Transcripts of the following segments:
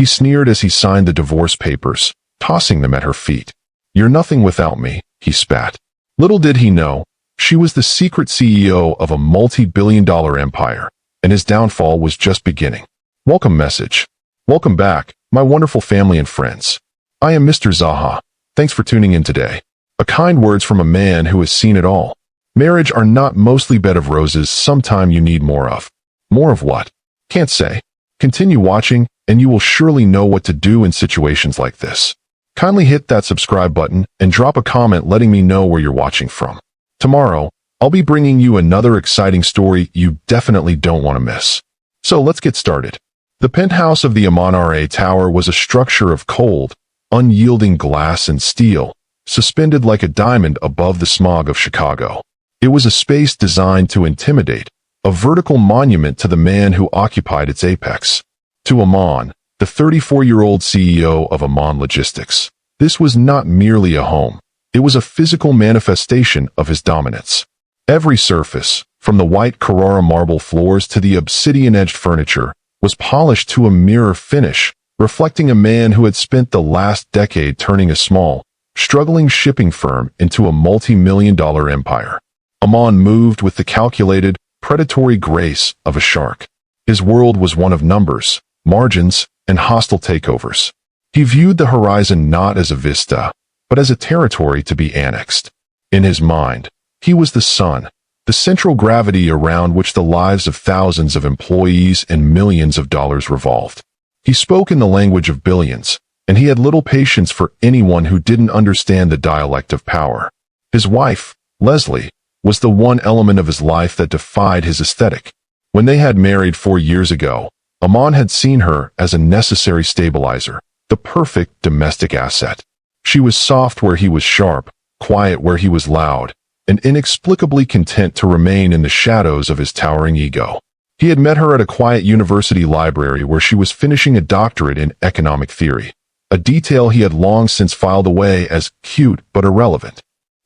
He sneered as he signed the divorce papers, tossing them at her feet. "You're nothing without me," he spat. Little did he know, she was the secret CEO of a multi-billion-dollar empire, and his downfall was just beginning. Welcome message. Welcome back, my wonderful family and friends. I am Mr. ZAHA. Thanks for tuning in today. A kind words from a man who has seen it all. Marriage are not mostly bed of roses. Sometime you need more of. More of what? Can't say. Continue watching, and you will surely know what to do in situations like this. Kindly hit that subscribe button and drop a comment letting me know where you're watching from. Tomorrow, I'll be bringing you another exciting story you definitely don't want to miss. So let's get started. The penthouse of the Millionaire Tower was a structure of cold, unyielding glass and steel, suspended like a diamond above the smog of Chicago. It was a space designed to intimidate, a vertical monument to the man who occupied its apex. To Amon, the 34-year-old CEO of Amon Logistics, this was not merely a home. It was a physical manifestation of his dominance. Every surface, from the white Carrara marble floors to the obsidian-edged furniture, was polished to a mirror finish, reflecting a man who had spent the last decade turning a small, struggling shipping firm into a multi-million-dollar empire. Amon moved with the calculated, predatory grace of a shark. His world was one of numbers, margins, and hostile takeovers. He viewed the horizon not as a vista, but as a territory to be annexed. In his mind, he was the sun, the central gravity around which the lives of thousands of employees and millions of dollars revolved. He spoke in the language of billions, and he had little patience for anyone who didn't understand the dialect of power. His wife, Leslie, was the one element of his life that defied his aesthetic. When they had married 4 years ago, Amon had seen her as a necessary stabilizer, the perfect domestic asset. She was soft where he was sharp, quiet where he was loud, and inexplicably content to remain in the shadows of his towering ego. He had met her at a quiet university library where she was finishing a doctorate in economic theory, a detail he had long since filed away as cute but irrelevant.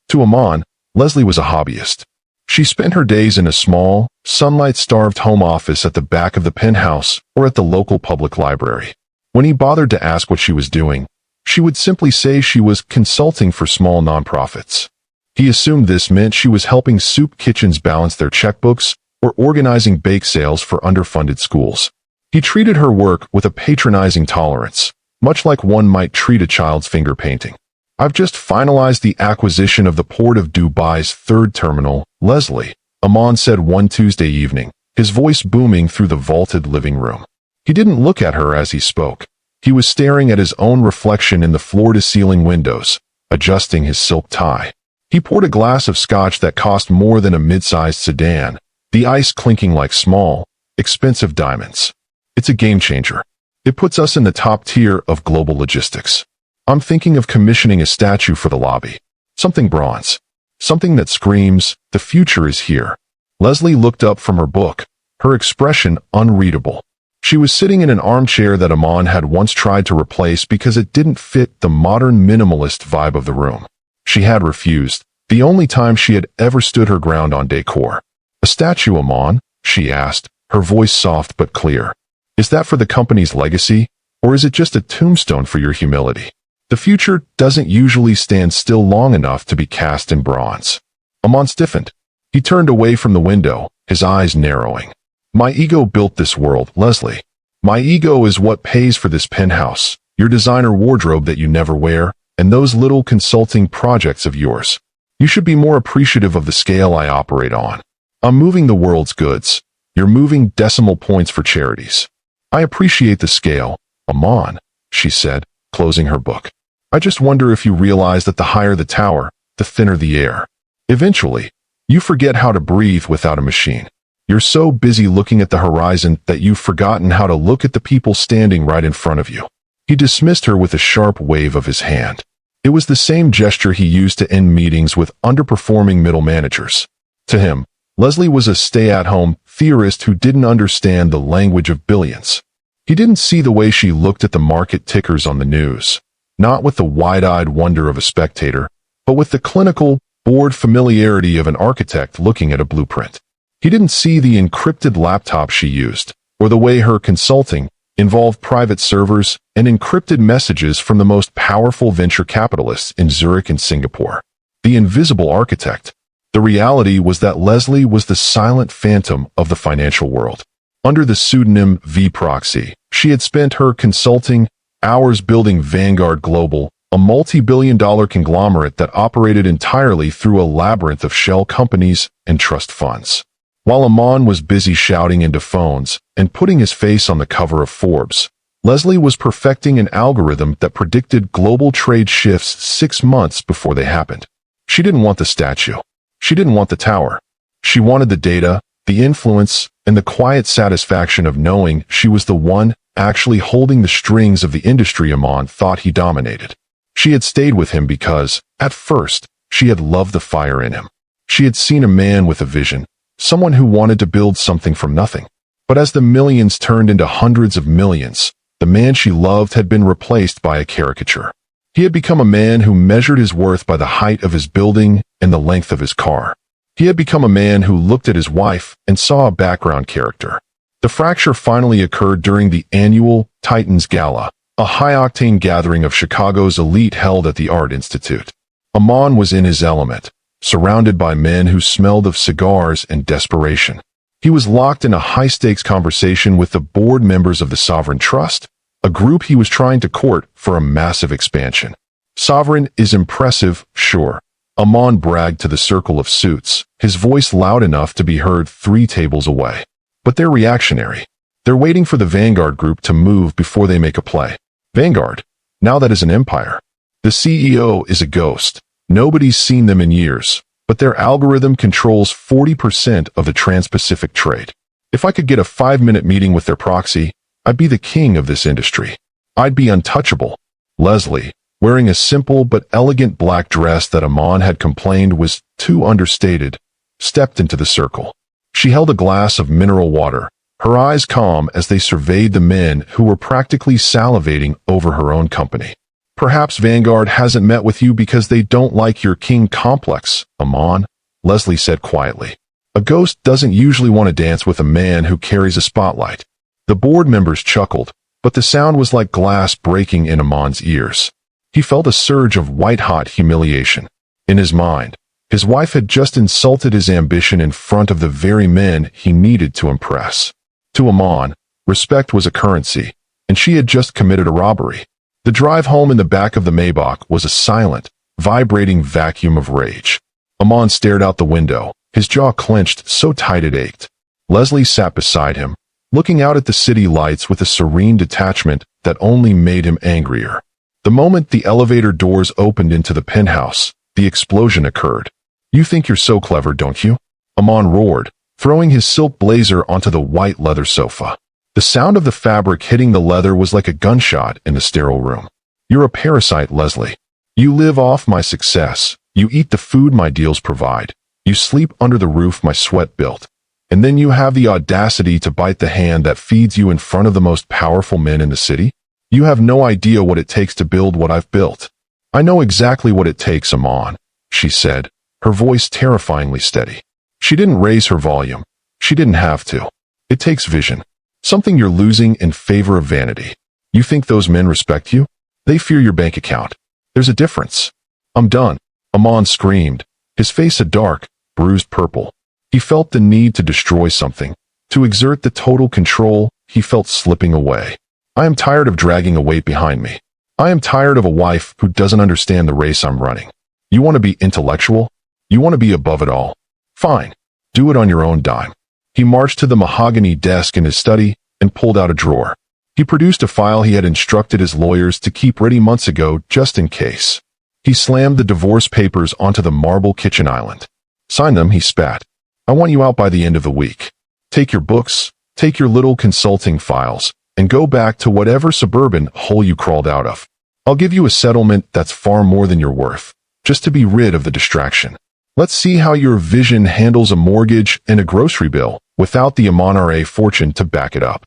To Amon, Leslie was a hobbyist. She spent her days in a small, sunlight-starved home office at the back of the penthouse or at the local public library. When he bothered to ask what she was doing, she would simply say she was consulting for small nonprofits. He assumed this meant she was helping soup kitchens balance their checkbooks or organizing bake sales for underfunded schools. He treated her work with a patronizing tolerance, much like one might treat a child's finger painting. "I've just finalized the acquisition of the Port of Dubai's third terminal, Leslie," Amon said one Tuesday evening, his voice booming through the vaulted living room. He didn't look at her as he spoke. He was staring at his own reflection in the floor-to-ceiling windows, adjusting his silk tie. He poured a glass of scotch that cost more than a mid-sized sedan, the ice clinking like small, expensive diamonds. "It's a game-changer. It puts us in the top tier of global logistics. I'm thinking of commissioning a statue for the lobby. Something bronze. Something that screams, 'The future is here.'" Leslie looked up from her book, her expression unreadable. She was sitting in an armchair that Amon had once tried to replace because it didn't fit the modern minimalist vibe of the room. She had refused, the only time she had ever stood her ground on decor. "A statue, Amon?" she asked, her voice soft but clear. "Is that for the company's legacy, or is it just a tombstone for your humility? The future doesn't usually stand still long enough to be cast in bronze." Amon stiffened. He turned away from the window, his eyes narrowing. "My ego built this world, Leslie. My ego is what pays for this penthouse, your designer wardrobe that you never wear, and those little consulting projects of yours. You should be more appreciative of the scale I operate on. I'm moving the world's goods. You're moving decimal points for charities." "I appreciate the scale, Amon," she said, closing her book. "I just wonder if you realize that the higher the tower, the thinner the air. Eventually, you forget how to breathe without a machine. You're so busy looking at the horizon that you've forgotten how to look at the people standing right in front of you." He dismissed her with a sharp wave of his hand. It was the same gesture he used to end meetings with underperforming middle managers. To him, Leslie was a stay-at-home theorist who didn't understand the language of billions. He didn't see the way she looked at the market tickers on the news, not with the wide-eyed wonder of a spectator, but with the clinical, bored familiarity of an architect looking at a blueprint. He didn't see the encrypted laptop she used, or the way her consulting, involved private servers and encrypted messages from the most powerful venture capitalists in Zurich and Singapore. The invisible architect. The reality was that Leslie was the silent phantom of the financial world. Under the pseudonym V-Proxy, she had spent her consulting hours building Vanguard Global, a multi-billion-dollar conglomerate that operated entirely through a labyrinth of shell companies and trust funds. While Aman was busy shouting into phones and putting his face on the cover of Forbes, Leslie was perfecting an algorithm that predicted global trade shifts 6 months before they happened. She didn't want the statue. She didn't want the tower. She wanted the data, the influence, and the quiet satisfaction of knowing she was the one actually holding the strings of the industry Aman thought he dominated. She had stayed with him because, at first, she had loved the fire in him. She had seen a man with a vision, someone who wanted to build something from nothing. But as the millions turned into hundreds of millions, the man she loved had been replaced by a caricature. He had become a man who measured his worth by the height of his building and the length of his car. He had become a man who looked at his wife and saw a background character. The fracture finally occurred during the annual Titans Gala, a high-octane gathering of Chicago's elite held at the Art Institute. Aman was in his element, surrounded by men who smelled of cigars and desperation. He was locked in a high-stakes conversation with the board members of the Sovereign Trust, a group he was trying to court for a massive expansion. Sovereign is impressive, sure. Aman bragged to the circle of suits, his voice loud enough to be heard 3 tables away. But they're reactionary. They're waiting for the Vanguard group to move before they make a play. Vanguard, now that is an empire. The CEO is a ghost. Nobody's seen them in years, but their algorithm controls 40% of the Trans-Pacific trade. If I could get a 5-minute meeting with their proxy, I'd be the king of this industry. I'd be untouchable. Leslie, wearing a simple but elegant black dress that Aman had complained was too understated, stepped into the circle. She held a glass of mineral water, her eyes calm as they surveyed the men who were practically salivating over her own company. Perhaps Vanguard hasn't met with you because they don't like your king complex, Aman, Leslie said quietly. A ghost doesn't usually want to dance with a man who carries a spotlight. The board members chuckled, but the sound was like glass breaking in Aman's ears. He felt a surge of white-hot humiliation. In his mind, his wife had just insulted his ambition in front of the very men he needed to impress. To Aman, respect was a currency, and she had just committed a robbery. The drive home in the back of the Maybach was a silent, vibrating vacuum of rage. Aman stared out the window, his jaw clenched so tight it ached. Leslie sat beside him, looking out at the city lights with a serene detachment that only made him angrier. The moment the elevator doors opened into the penthouse, the explosion occurred. You think you're so clever, don't you? Aman roared, throwing his silk blazer onto the white leather sofa. The sound of the fabric hitting the leather was like a gunshot in the sterile room. You're a parasite, Leslie. You live off my success. You eat the food my deals provide. You sleep under the roof my sweat built. And then you have the audacity to bite the hand that feeds you in front of the most powerful men in the city? You have no idea what it takes to build what I've built. I know exactly what it takes, Aman, she said, her voice terrifyingly steady. She didn't raise her volume. She didn't have to. It takes vision. Something you're losing in favor of vanity. You think those men respect you? They fear your bank account. There's a difference. I'm done. Aman screamed, his face a dark, bruised purple. He felt the need to destroy something, to exert the total control he felt slipping away. I am tired of dragging a weight behind me. I am tired of a wife who doesn't understand the race I'm running. You want to be intellectual? You want to be above it all? Fine. Do it on your own dime. He marched to the mahogany desk in his study and pulled out a drawer. He produced a file he had instructed his lawyers to keep ready months ago just in case. He slammed the divorce papers onto the marble kitchen island. Sign them, he spat. I want you out by the end of the week. Take your books, take your little consulting files, and go back to whatever suburban hole you crawled out of. I'll give you a settlement that's far more than you're worth, just to be rid of the distraction. Let's see how your vision handles a mortgage and a grocery bill without the Aman fortune to back it up.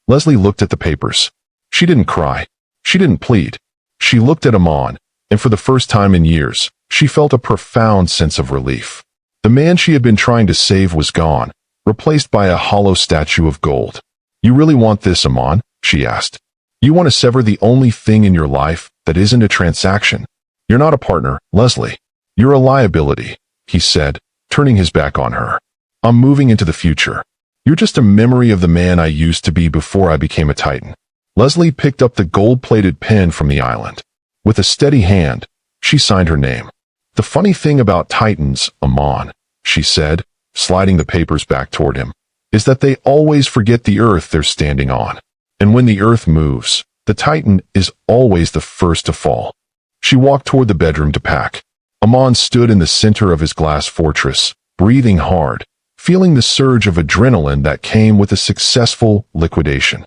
Leslie looked at the papers. She didn't cry. She didn't plead. She looked at Aman, and for the first time in years, she felt a profound sense of relief. The man she had been trying to save was gone, replaced by a hollow statue of gold. You really want this, Aman? she asked. You want to sever the only thing in your life that isn't a transaction. You're not a partner, Leslie. You're a liability, he said, turning his back on her. I'm moving into the future. You're just a memory of the man I used to be before I became a titan. Leslie picked up the gold-plated pen from the island. With a steady hand, she signed her name. The funny thing about titans, Amon, she said, sliding the papers back toward him, is that they always forget the earth they're standing on. And when the earth moves, the titan is always the first to fall. She walked toward the bedroom to pack. Amon stood in the center of his glass fortress, breathing hard, feeling the surge of adrenaline that came with a successful liquidation.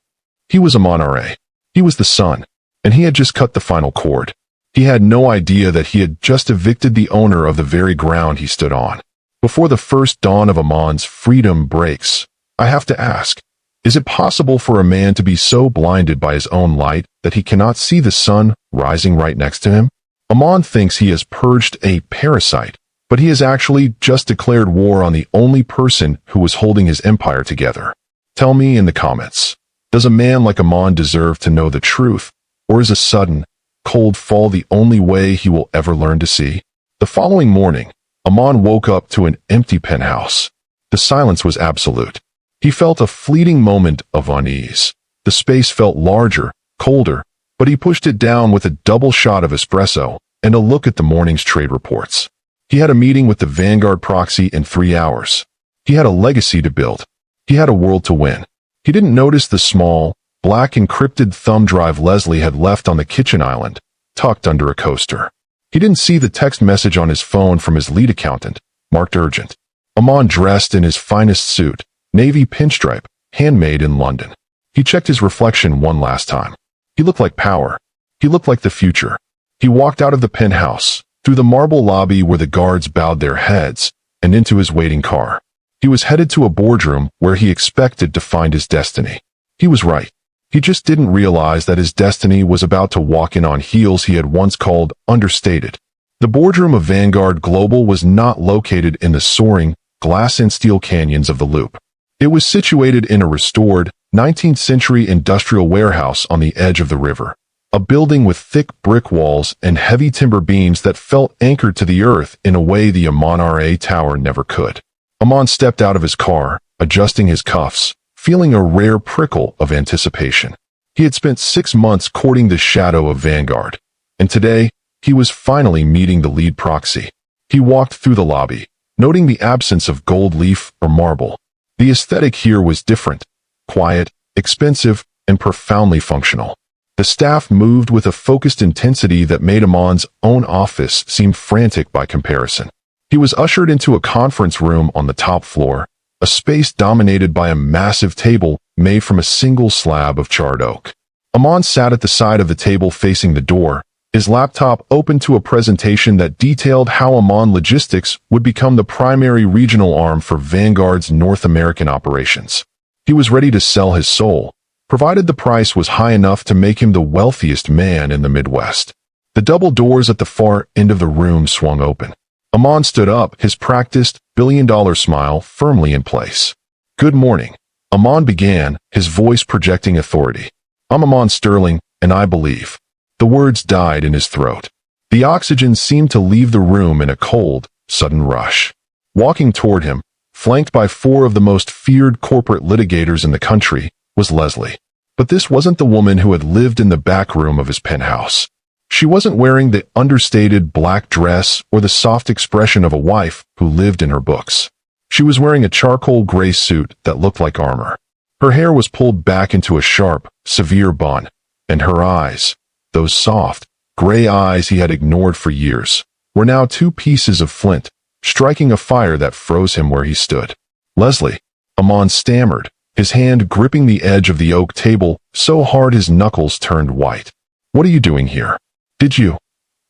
He was Amon Ra. He was the sun, and he had just cut the final cord. He had no idea that he had just evicted the owner of the very ground he stood on. Before the first dawn of Amon's freedom breaks, I have to ask, is it possible for a man to be so blinded by his own light that he cannot see the sun rising right next to him? Amon thinks he has purged a parasite, but he has actually just declared war on the only person who was holding his empire together. Tell me in the comments, does a man like Amon deserve to know the truth, or is a sudden, cold fall the only way he will ever learn to see? The following morning, Amon woke up to an empty penthouse. The silence was absolute. He felt a fleeting moment of unease. The space felt larger, colder, but he pushed it down with a double shot of espresso and a look at the morning's trade reports. He had a meeting with the Vanguard proxy in 3 hours. He had a legacy to build. He had a world to win. He didn't notice the small, black encrypted thumb drive Leslie had left on the kitchen island, tucked under a coaster. He didn't see the text message on his phone from his lead accountant, marked urgent. Amon dressed in his finest suit, navy pinstripe, handmade in London. He checked his reflection one last time. He looked like power. He looked like the future. He walked out of the penthouse, through the marble lobby where the guards bowed their heads, and into his waiting car. He was headed to a boardroom where he expected to find his destiny. He was right. He just didn't realize that his destiny was about to walk in on heels he had once called understated. The boardroom of Vanguard Global was not located in the soaring, glass and steel canyons of the Loop. It was situated in a restored, 19th-century industrial warehouse on the edge of the river. A building with thick brick walls and heavy timber beams that felt anchored to the earth in a way the Amon Ra Tower never could. Amon stepped out of his car, adjusting his cuffs, feeling a rare prickle of anticipation. He had spent 6 months courting the shadow of Vanguard, and today, he was finally meeting the lead proxy. He walked through the lobby, noting the absence of gold leaf or marble. The aesthetic here was different, quiet, expensive, and profoundly functional. The staff moved with a focused intensity that made Amon's own office seem frantic by comparison. He was ushered into a conference room on the top floor, a space dominated by a massive table made from a single slab of charred oak. Amon sat at the side of the table facing the door, his laptop open to a presentation that detailed how Amon Logistics would become the primary regional arm for Vanguard's North American operations. He was ready to sell his soul, provided the price was high enough to make him the wealthiest man in the Midwest. The double doors at the far end of the room swung open. Amon stood up, his practiced, billion-dollar smile firmly in place. Good morning. Amon began, his voice projecting authority. I'm Amon Sterling, and I believe. The words died in his throat. The oxygen seemed to leave the room in a cold, sudden rush. Walking toward him, flanked by 4 of the most feared corporate litigators in the country, was Leslie. But this wasn't the woman who had lived in the back room of his penthouse. She wasn't wearing the understated black dress or the soft expression of a wife who lived in her books. She was wearing a charcoal gray suit that looked like armor. Her hair was pulled back into a sharp, severe bun, and her eyes, those soft, gray eyes he had ignored for years, were now 2 pieces of flint, striking a fire that froze him where he stood. Leslie, Amon stammered, his hand gripping the edge of the oak table so hard his knuckles turned white. What are you doing here? Did you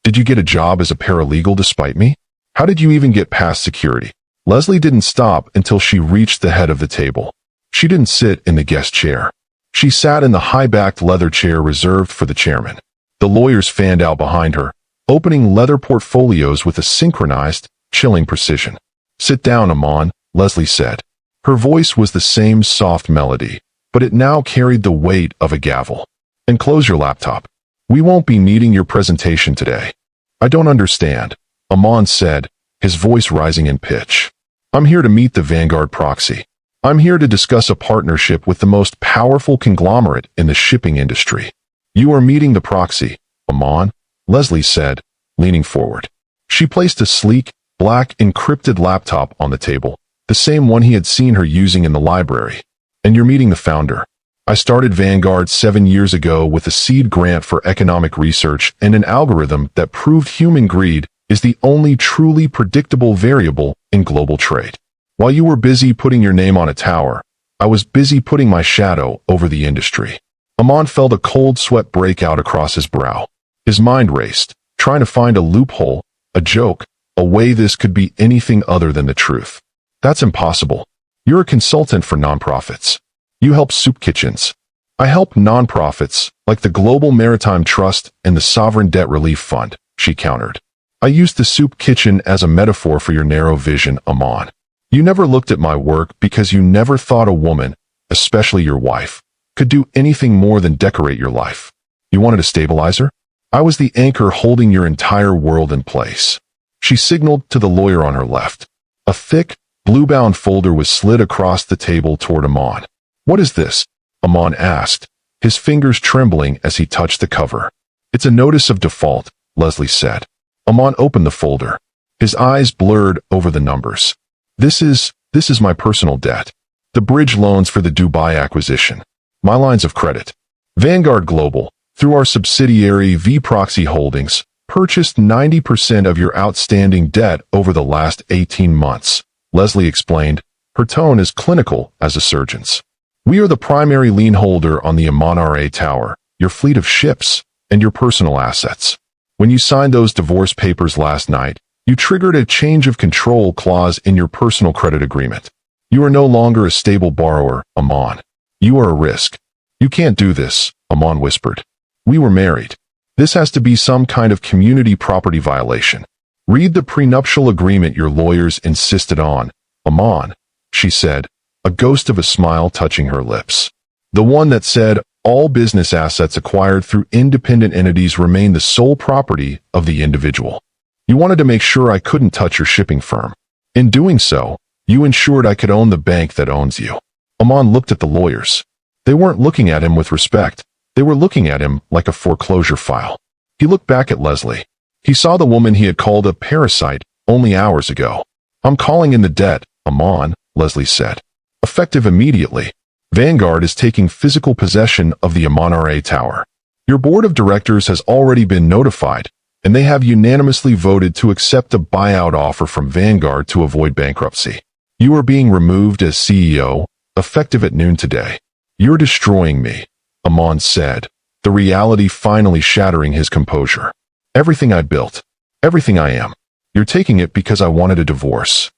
get a job as a paralegal despite me? How did you even get past security? Leslie didn't stop until she reached the head of the table. She didn't sit in the guest chair. She sat in the high-backed leather chair reserved for the chairman. The lawyers fanned out behind her, opening leather portfolios with a synchronized, chilling precision. Sit down, Amon, Leslie said. Her voice was the same soft melody, but it now carried the weight of a gavel. And close your laptop. We won't be needing your presentation today. I don't understand, Aman said, his voice rising in pitch. I'm here to meet the Vanguard proxy. I'm here to discuss a partnership with the most powerful conglomerate in the shipping industry. You are meeting the proxy, Aman, Leslie said, leaning forward. She placed a sleek, black encrypted laptop on the table, the same one he had seen her using in the library. And you're meeting the founder. I started Vanguard 7 years ago with a seed grant for economic research and an algorithm that proved human greed is the only truly predictable variable in global trade. While you were busy putting your name on a tower, I was busy putting my shadow over the industry. Aman felt a cold sweat break out across his brow. His mind raced, trying to find a loophole, a joke, a way this could be anything other than the truth. That's impossible. You're a consultant for nonprofits. You help soup kitchens. I help nonprofits, like the Global Maritime Trust and the Sovereign Debt Relief Fund, she countered. I used the soup kitchen as a metaphor for your narrow vision, Aman. You never looked at my work because you never thought a woman, especially your wife, could do anything more than decorate your life. You wanted a stabilizer? I was the anchor holding your entire world in place. She signaled to the lawyer on her left. A thick, blue-bound folder was slid across the table toward Aman. What is this? Aman asked, his fingers trembling as he touched the cover. It's a notice of default, Leslie said. Aman opened the folder. His eyes blurred over the numbers. This is my personal debt. The bridge loans for the Dubai acquisition. My lines of credit. Vanguard Global, through our subsidiary V-Proxy Holdings, purchased 90% of your outstanding debt over the last 18 months, Leslie explained, her tone as clinical as a surgeon's. We are the primary lien holder on the Millionaire Tower, your fleet of ships, and your personal assets. When you signed those divorce papers last night, you triggered a change of control clause in your personal credit agreement. You are no longer a stable borrower, Aman. You are a risk. You can't do this, Aman whispered. We were married. This has to be some kind of community property violation. Read the prenuptial agreement your lawyers insisted on, Aman, she said, a ghost of a smile touching her lips. The one that said, all business assets acquired through independent entities remain the sole property of the individual. You wanted to make sure I couldn't touch your shipping firm. In doing so, you ensured I could own the bank that owns you. Aman looked at the lawyers. They weren't looking at him with respect. They were looking at him like a foreclosure file. He looked back at Leslie. He saw the woman he had called a parasite only hours ago. I'm calling in the debt, Aman, Leslie said. Effective immediately. Vanguard is taking physical possession of the Millionaire Tower. Your board of directors has already been notified, and they have unanimously voted to accept a buyout offer from Vanguard to avoid bankruptcy. You are being removed as CEO, effective at noon today. You're destroying me, Aman said, the reality finally shattering his composure. Everything I built, everything I am. You're taking it because I wanted a divorce.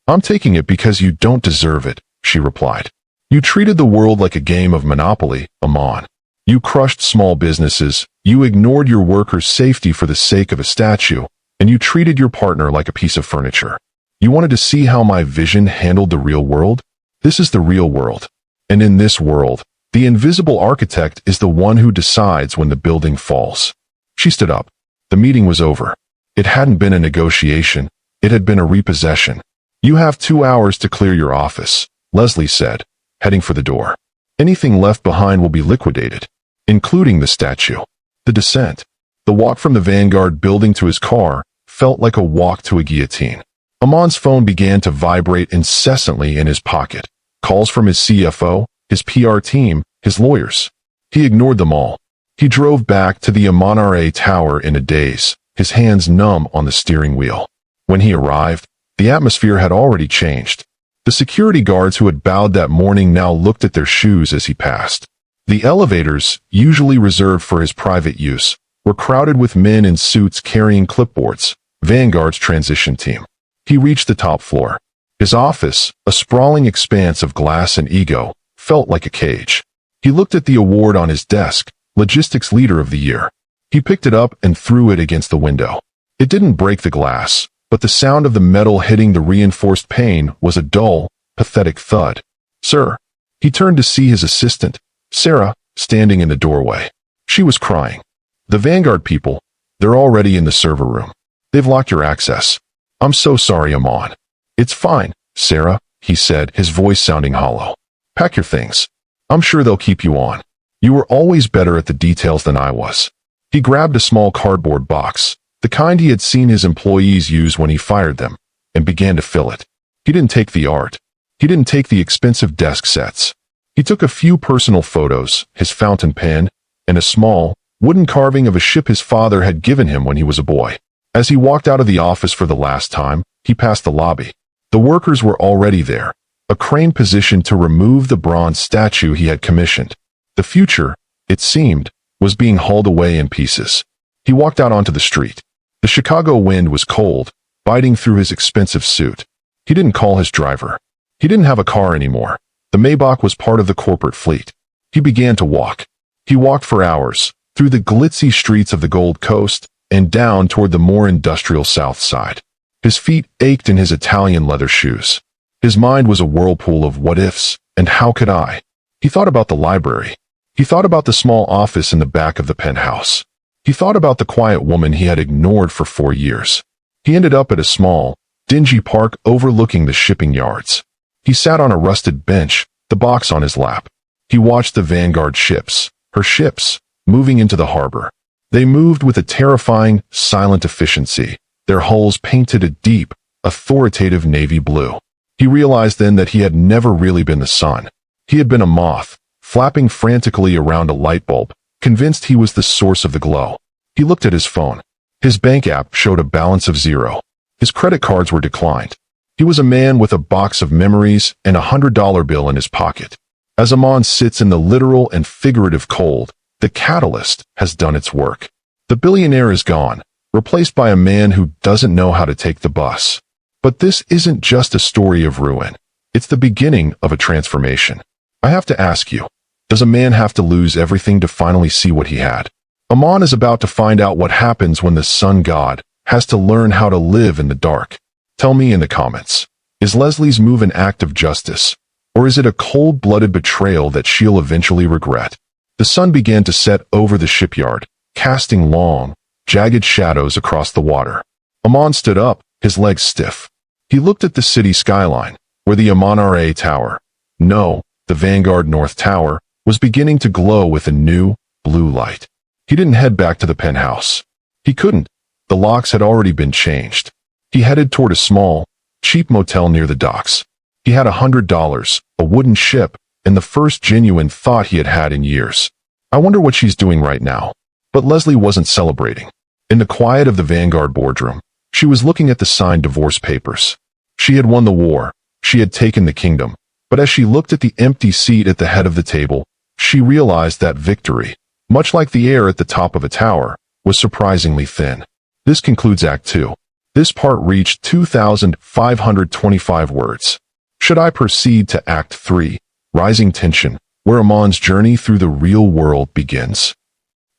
I'm taking it because you don't deserve it, she replied. You treated the world like a game of Monopoly, Aman. You crushed small businesses, you ignored your workers' safety for the sake of a statue, and you treated your partner like a piece of furniture. You wanted to see how my vision handled the real world? This is the real world. And in this world, the invisible architect is the one who decides when the building falls. She stood up. The meeting was over. It hadn't been a negotiation. It had been a repossession. You have 2 hours to clear your office, Leslie said, heading for the door. Anything left behind will be liquidated, including the statue. The descent. The walk from the Vanguard building to his car felt like a walk to a guillotine. Aman's phone began to vibrate incessantly in his pocket. Calls from his CFO, his PR team, his lawyers. He ignored them all. He drove back to the Millionaire Tower in a daze, his hands numb on the steering wheel. When he arrived, the atmosphere had already changed. The security guards who had bowed that morning now looked at their shoes as he passed. The elevators, usually reserved for his private use, were crowded with men in suits carrying clipboards, Vanguard's transition team. He reached the top floor. His office, a sprawling expanse of glass and ego, felt like a cage. He looked at the award on his desk, Logistics Leader of the Year. He picked it up and threw it against the window. It didn't break the glass, but the sound of the metal hitting the reinforced pane was a dull, pathetic thud. Sir, He turned to see his assistant, Sarah, standing in the doorway. She was crying. "The Vanguard people, they're already in the server room. They've locked your access. I'm so sorry, Amon." "It's fine, Sarah," he said, his voice sounding hollow. "Pack your things. I'm sure they'll keep you on. You were always better at the details than I was." He grabbed a small cardboard box, the kind he had seen his employees use when he fired them, and began to fill it. He didn't take the art. He didn't take the expensive desk sets. He took a few personal photos, his fountain pen, and a small, wooden carving of a ship his father had given him when he was a boy. As he walked out of the office for the last time, he passed the lobby. The workers were already there, a crane positioned to remove the bronze statue he had commissioned. The future, it seemed, was being hauled away in pieces. He walked out onto the street. The Chicago wind was cold, biting through his expensive suit. He didn't call his driver. He didn't have a car anymore. The Maybach was part of the corporate fleet. He began to walk. He walked for hours, through the glitzy streets of the Gold Coast, and down toward the more industrial South Side. His feet ached in his Italian leather shoes. His mind was a whirlpool of what-ifs, and how could I? He thought about the library. He thought about the small office in the back of the penthouse. He thought about the quiet woman he had ignored for 4 years. He ended up at a small, dingy park overlooking the shipping yards. He sat on a rusted bench, the box on his lap. He watched the Vanguard ships, her ships, moving into the harbor. They moved with a terrifying, silent efficiency, their hulls painted a deep, authoritative navy blue. He realized then that he had never really been the sun. He had been a moth, flapping frantically around a light bulb, convinced he was the source of the glow. He looked at his phone. His bank app showed a balance of 0. His credit cards were declined. He was a man with a box of memories and a $100 bill in his pocket. As Amon sits in the literal and figurative cold, the catalyst has done its work. The billionaire is gone, replaced by a man who doesn't know how to take the bus. But this isn't just a story of ruin. It's the beginning of a transformation. I have to ask you, does a man have to lose everything to finally see what he had? Amon is about to find out what happens when the sun god has to learn how to live in the dark. Tell me in the comments, is Leslie's move an act of justice, or is it a cold-blooded betrayal that she'll eventually regret? The sun began to set over the shipyard, casting long, jagged shadows across the water. Amon stood up, his legs stiff. He looked at the city skyline, where the Amonare Tower, no, the Vanguard North Tower, was beginning to glow with a new, blue light. He didn't head back to the penthouse. He couldn't. The locks had already been changed. He headed toward a small, cheap motel near the docks. He had $100, a wooden ship, and the first genuine thought he had had in years. I wonder what she's doing right now. But Leslie wasn't celebrating. In the quiet of the Vanguard boardroom, she was looking at the signed divorce papers. She had won the war. She had taken the kingdom. But as she looked at the empty seat at the head of the table, she realized that victory, much like the air at the top of a tower, was surprisingly thin. This concludes Act 2. This part reached 2,525 words. Should I proceed to Act 3, Rising Tension, where Amon's journey through the real world begins?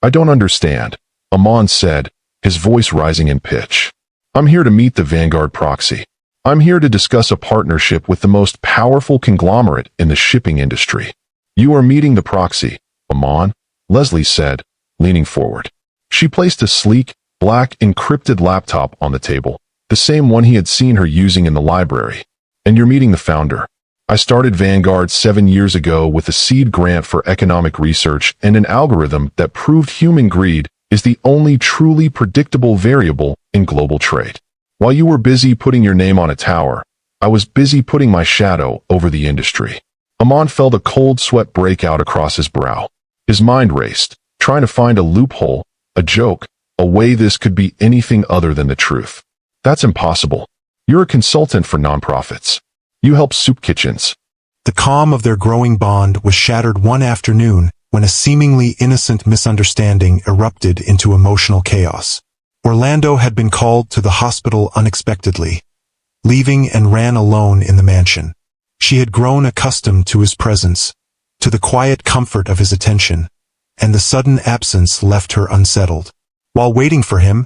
I don't understand, Amon said, his voice rising in pitch. I'm here to meet the Vanguard proxy. I'm here to discuss a partnership with the most powerful conglomerate in the shipping industry. You are meeting the proxy, Amon, Leslie said, leaning forward. She placed a sleek, black encrypted laptop on the table, the same one he had seen her using in the library. And you're meeting the founder. I started Vanguard 7 years ago with a seed grant for economic research and an algorithm that proved human greed is the only truly predictable variable in global trade. While you were busy putting your name on a tower, I was busy putting my shadow over the industry. Amon felt a cold sweat break out across his brow. His mind raced, trying to find a loophole, a joke, a way this could be anything other than the truth. That's impossible. You're a consultant for nonprofits. You help soup kitchens. The calm of their growing bond was shattered one afternoon when a seemingly innocent misunderstanding erupted into emotional chaos. Orlando had been called to the hospital unexpectedly, leaving and ran alone in the mansion. She had grown accustomed to his presence, to the quiet comfort of his attention, and the sudden absence left her unsettled. While waiting for him,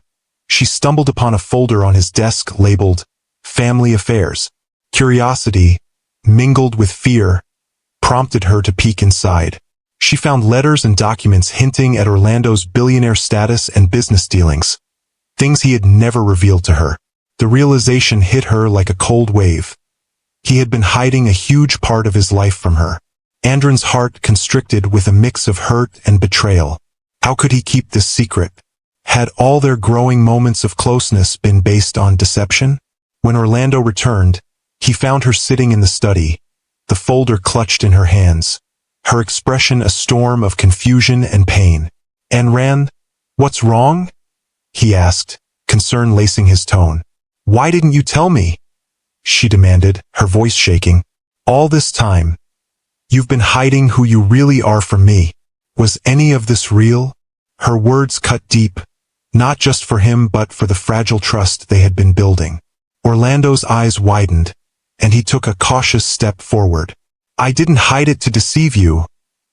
she stumbled upon a folder on his desk labeled Family Affairs. Curiosity, mingled with fear, prompted her to peek inside. She found letters and documents hinting at Orlando's billionaire status and business dealings, things he had never revealed to her. The realization hit her like a cold wave. He had been hiding a huge part of his life from her. Andron's heart constricted with a mix of hurt and betrayal. How could he keep this secret? Had all their growing moments of closeness been based on deception? When Orlando returned, he found her sitting in the study, the folder clutched in her hands, her expression a storm of confusion and pain. "Anran, what's wrong?" he asked, concern lacing his tone. "Why didn't you tell me?" she demanded, her voice shaking. "All this time, you've been hiding who you really are from me. Was any of this real?" Her words cut deep, not just for him but for the fragile trust they had been building. Orlando's eyes widened, and he took a cautious step forward. "I didn't hide it to deceive you,"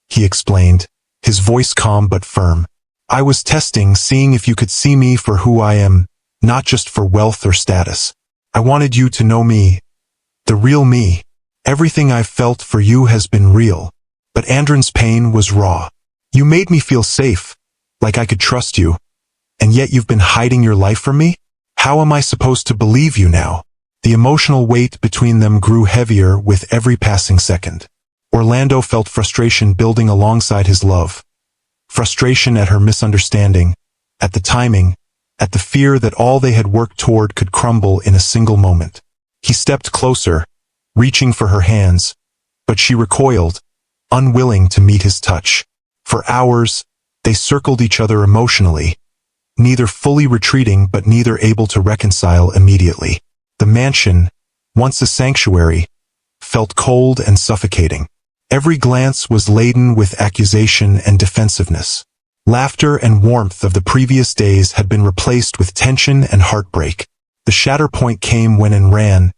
he explained, his voice calm but firm. "I was testing, seeing if you could see me for who I am, not just for wealth or status. I wanted you to know me, the real me. Everything I've felt for you has been real. But Andron's pain was raw. You made me feel safe, like I could trust you. And yet you've been hiding your life from me? How am I supposed to believe you now?" The emotional weight between them grew heavier with every passing second. Orlando felt frustration building alongside his love. Frustration at her misunderstanding, at the timing, at the fear that all they had worked toward could crumble in a single moment. He stepped closer, reaching for her hands, but she recoiled, unwilling to meet his touch. For hours, they circled each other emotionally, neither fully retreating but neither able to reconcile immediately. The mansion, once a sanctuary, felt cold and suffocating. Every glance was laden with accusation and defensiveness. Laughter and warmth of the previous days had been replaced with tension and heartbreak. The shatter point came when Anran,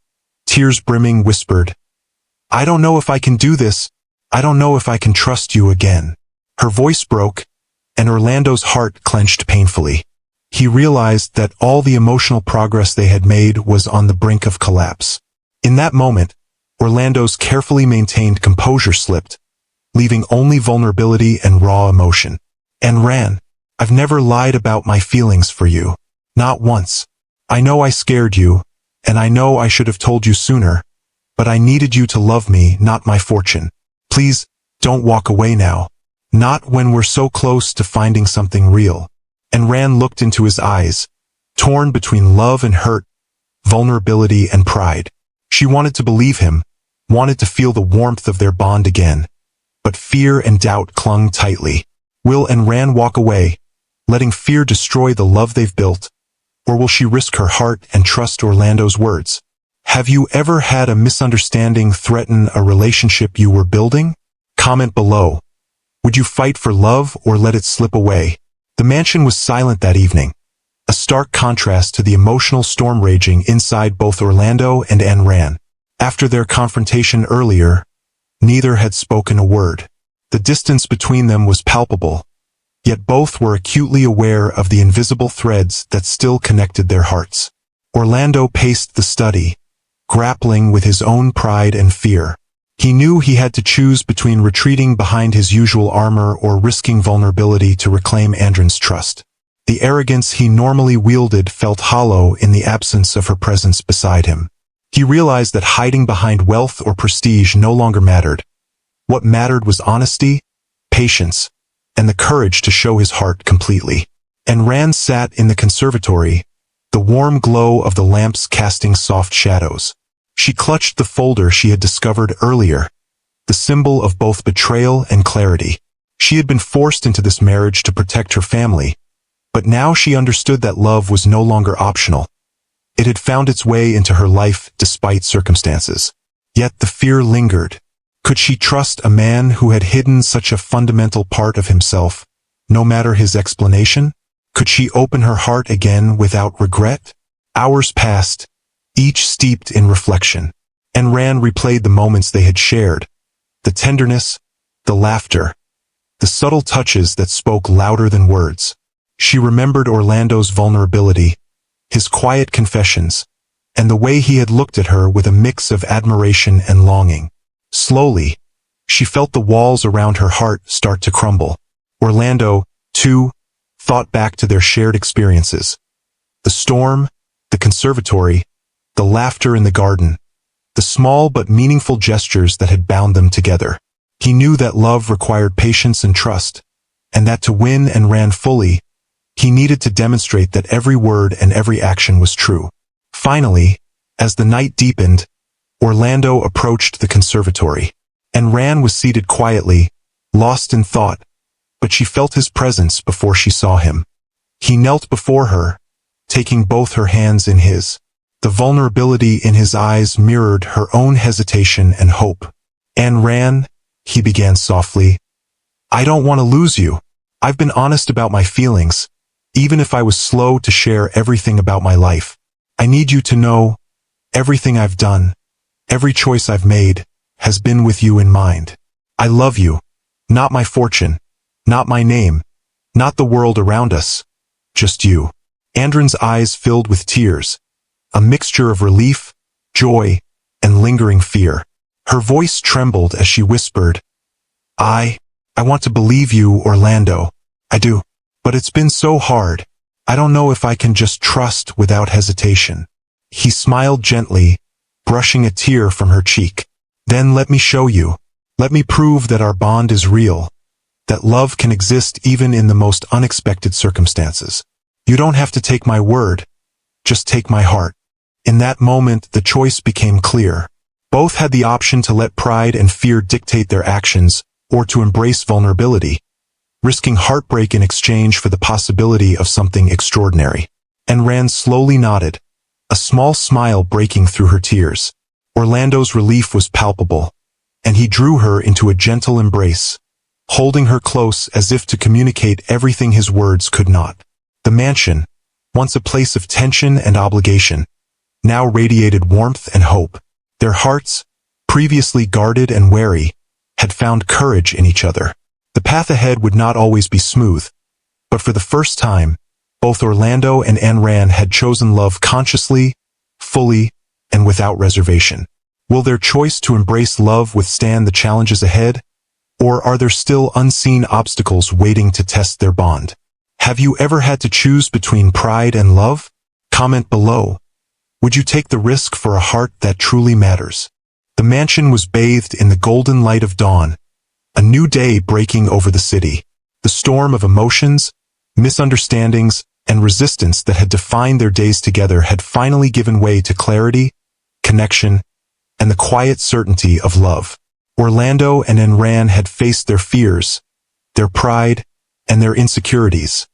tears brimming, whispered, "I don't know if I can do this. I don't know if I can trust you again." Her voice broke, and Orlando's heart clenched painfully. He realized that all the emotional progress they had made was on the brink of collapse. In that moment, Orlando's carefully maintained composure slipped, leaving only vulnerability and raw emotion. "Anran, I've never lied about my feelings for you. Not once. I know I scared you, and I know I should have told you sooner, but I needed you to love me, not my fortune. Please, don't walk away now. Not when we're so close to finding something real." Anran looked into his eyes, torn between love and hurt, vulnerability and pride. She wanted to believe him, wanted to feel the warmth of their bond again, but fear and doubt clung tightly. Will Anran walk away, letting fear destroy the love they've built? Or will she risk her heart and trust Orlando's words? Have you ever had a misunderstanding threaten a relationship you were building? Comment below. Would you fight for love or let it slip away? The mansion was silent that evening, a stark contrast to the emotional storm raging inside both Orlando and Anran. After their confrontation earlier, neither had spoken a word. The distance between them was palpable, yet both were acutely aware of the invisible threads that still connected their hearts. Orlando paced the study, grappling with his own pride and fear. He knew he had to choose between retreating behind his usual armor or risking vulnerability to reclaim Andron's trust. The arrogance he normally wielded felt hollow in the absence of her presence beside him. He realized that hiding behind wealth or prestige no longer mattered. What mattered was honesty, patience, and the courage to show his heart completely. Anran sat in the conservatory, the warm glow of the lamps casting soft shadows. She clutched the folder she had discovered earlier, the symbol of both betrayal and clarity. She had been forced into this marriage to protect her family, but now she understood that love was no longer optional. It had found its way into her life despite circumstances. Yet the fear lingered. Could she trust a man who had hidden such a fundamental part of himself, no matter his explanation? Could she open her heart again without regret? Hours passed, each steeped in reflection. Anran replayed the moments they had shared, the tenderness, the laughter, the subtle touches that spoke louder than words. She remembered Orlando's vulnerability, his quiet confessions, and the way he had looked at her with a mix of admiration and longing. Slowly, She felt the walls around her heart start to crumble. Orlando, too, thought back to their shared experiences. The storm, the conservatory, the laughter in the garden, the small but meaningful gestures that had bound them together. He knew that love required patience and trust, and that to win and ran fully, he needed to demonstrate that every word and every action was true. Finally, as the night deepened, Orlando approached the conservatory, and Ran was seated quietly, lost in thought, but she felt his presence before she saw him. He knelt before her, taking both her hands in his. The vulnerability in his eyes mirrored her own hesitation and hope. "And Ran," he began softly, "I don't want to lose you. I've been honest about my feelings, even if I was slow to share everything about my life. I need you to know, everything I've done, every choice I've made, has been with you in mind. I love you, not my fortune, not my name, not the world around us, just you." Andren's eyes filled with tears, a mixture of relief, joy, and lingering fear. Her voice trembled as she whispered, I want to believe you, Orlando. I do. But it's been so hard. I don't know if I can just trust without hesitation." He smiled gently, brushing a tear from her cheek. "Then let me show you. Let me prove that our bond is real, that love can exist even in the most unexpected circumstances. You don't have to take my word, just take my heart." In that moment, the choice became clear. Both had the option to let pride and fear dictate their actions, or to embrace vulnerability, risking heartbreak in exchange for the possibility of something extraordinary. And Ran slowly nodded, a small smile breaking through her tears. Orlando's relief was palpable, and he drew her into a gentle embrace, holding her close as if to communicate everything his words could not. The mansion, once a place of tension and obligation, now radiated warmth and hope. Their hearts, previously guarded and wary, had found courage in each other. The path ahead would not always be smooth, but for the first time, both Orlando and Ayn Rand had chosen love consciously, fully, and without reservation. Will their choice to embrace love withstand the challenges ahead, or are there still unseen obstacles waiting to test their bond? Have you ever had to choose between pride and love? Comment below. Would you take the risk for a heart that truly matters? The mansion was bathed in the golden light of dawn, a new day breaking over the city. The storm of emotions, misunderstandings, and resistance that had defined their days together had finally given way to clarity, connection, and the quiet certainty of love. Orlando and Ayn Rand had faced their fears, their pride, and their insecurities,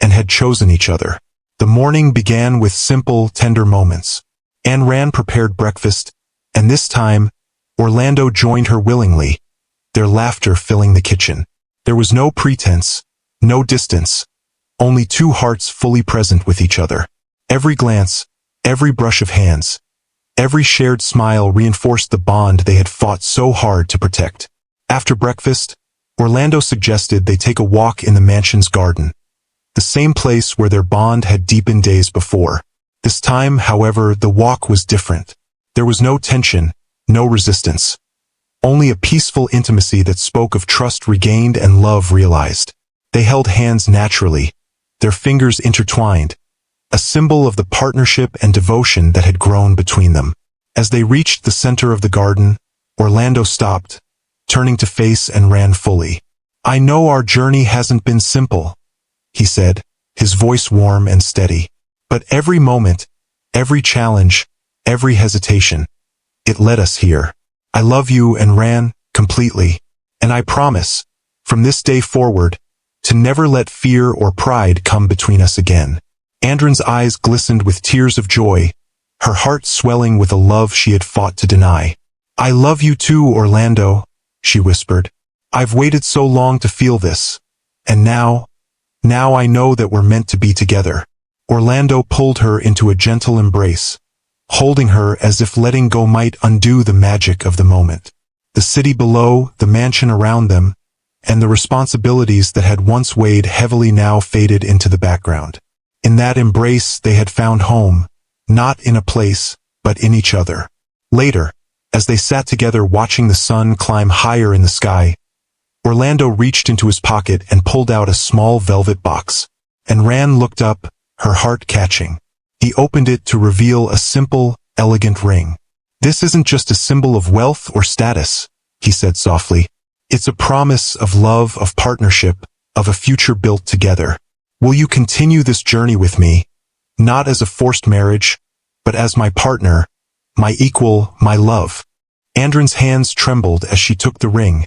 and had chosen each other. The morning began with simple, tender moments. Ayn Rand prepared breakfast, and this time, Orlando joined her willingly, their laughter filling the kitchen. There was no pretense, no distance, only two hearts fully present with each other. Every glance, every brush of hands, every shared smile reinforced the bond they had fought so hard to protect. After breakfast, Orlando suggested they take a walk in the mansion's garden, the same place where their bond had deepened days before. This time, however, the walk was different. There was no tension, no resistance. Only a peaceful intimacy that spoke of trust regained and love realized. They held hands naturally, their fingers intertwined, a symbol of the partnership and devotion that had grown between them. As they reached the center of the garden, Orlando stopped, turning to face and ran fully. "I know our journey hasn't been simple," he said, his voice warm and steady. "But every moment, every challenge, every hesitation, it led us here. I love you and Ran completely, and I promise, from this day forward, to never let fear or pride come between us again." Andren's eyes glistened with tears of joy, her heart swelling with a love she had fought to deny. "I love you too, Orlando," she whispered. "I've waited so long to feel this, and now I know that we're meant to be together." Orlando pulled her into a gentle embrace, holding her as if letting go might undo the magic of the moment. The city below, the mansion around them, and the responsibilities that had once weighed heavily now faded into the background. In that embrace they had found home, not in a place, but in each other. Later, As they sat together watching the sun climb higher in the sky, Orlando reached into his pocket and pulled out a small velvet box. And Rand looked up, her heart catching. He opened it to reveal a simple, elegant ring. "This isn't just a symbol of wealth or status," he said softly. "It's a promise of love, of partnership, of a future built together. Will you continue this journey with me, not as a forced marriage, but as my partner, my equal, my love?" Andren's hands trembled as she took the ring,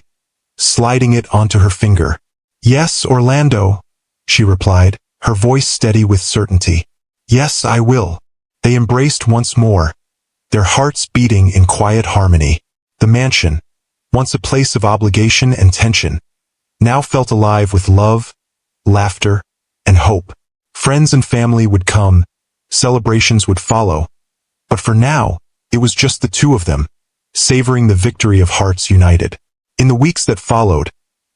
sliding it onto her finger. "Yes, Orlando," she replied, her voice steady with certainty. "Yes, I will." They embraced once more, their hearts beating in quiet harmony. The mansion, once a place of obligation and tension, now felt alive with love, laughter, and hope. Friends and family would come, celebrations would follow, but for now, it was just the two of them, savoring the victory of hearts united. In the weeks that followed,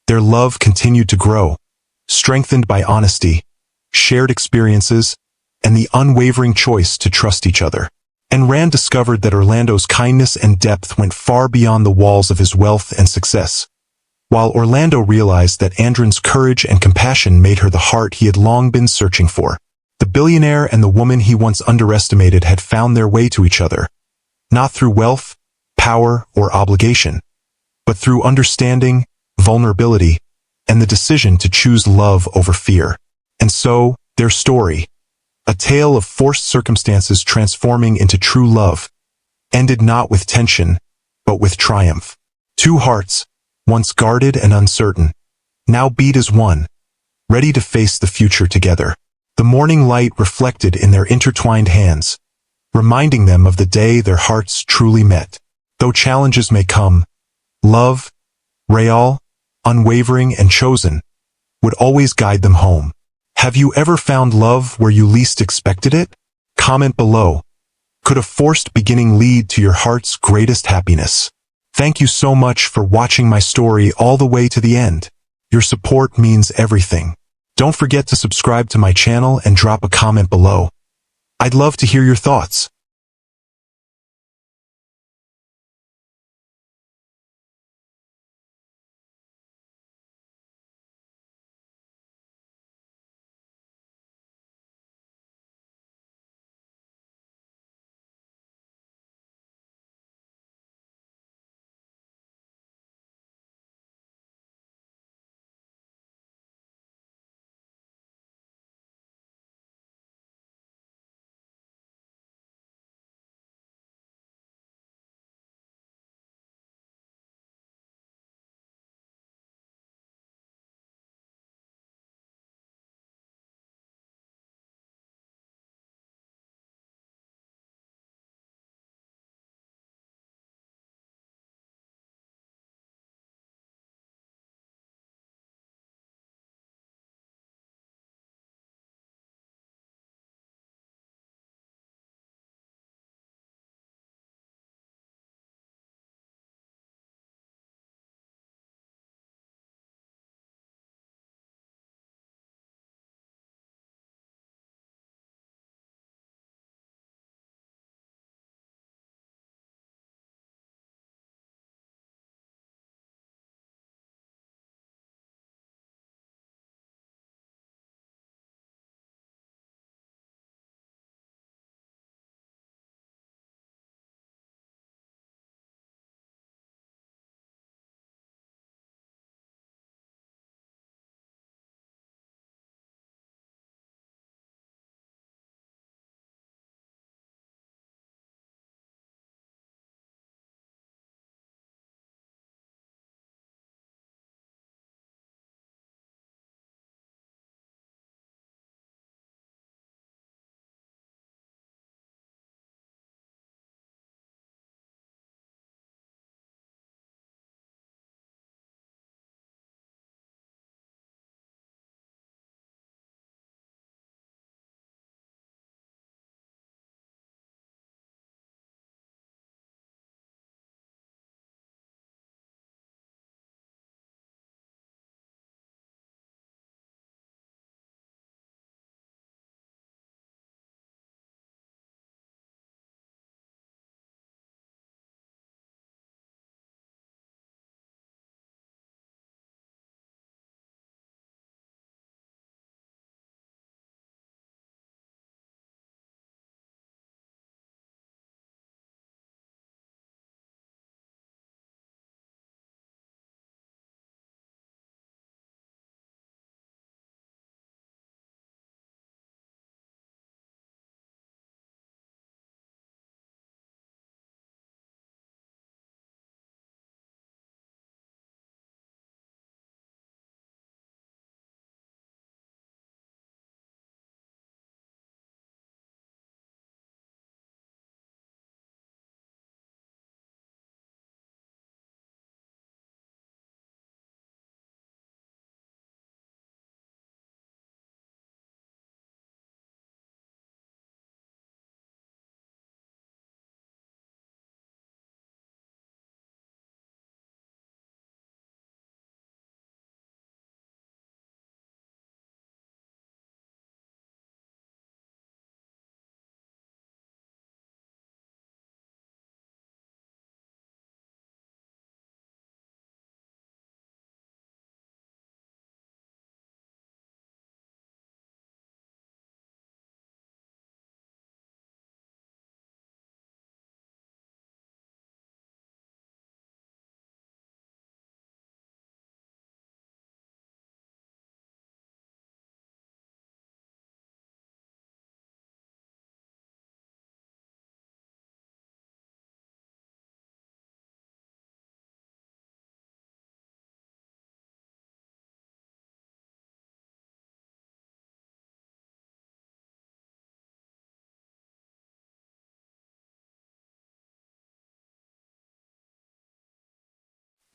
their love continued to grow, strengthened by honesty, shared experiences, and the unwavering choice to trust each other. And Rand discovered that Orlando's kindness and depth went far beyond the walls of his wealth and success, while Orlando realized that Andren's courage and compassion made her the heart he had long been searching for. The billionaire and the woman he once underestimated had found their way to each other, not through wealth, power, or obligation, but through understanding, vulnerability, and the decision to choose love over fear. And so, their story, a tale of forced circumstances transforming into true love, ended not with tension, but with triumph. Two hearts, once guarded and uncertain, now beat as one, ready to face the future together. The morning light reflected in their intertwined hands, reminding them of the day their hearts truly met. Though challenges may come, love, real, unwavering and chosen, would always guide them home. Have you ever found love where you least expected it? Comment below. Could a forced beginning lead to your heart's greatest happiness? Thank you so much for watching my story all the way to the end. Your support means everything. Don't forget to subscribe to my channel and drop a comment below. I'd love to hear your thoughts.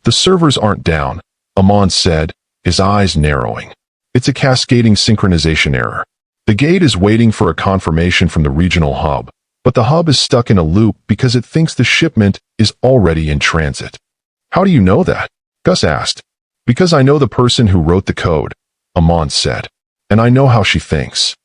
The servers aren't down, Amon said, his eyes narrowing. It's a cascading synchronization error. The gate is waiting for a confirmation from the regional hub, but the hub is stuck in a loop because it thinks the shipment is already in transit. How do you know that? Gus asked. Because I know the person who wrote the code, Amon said. And I know how she thinks.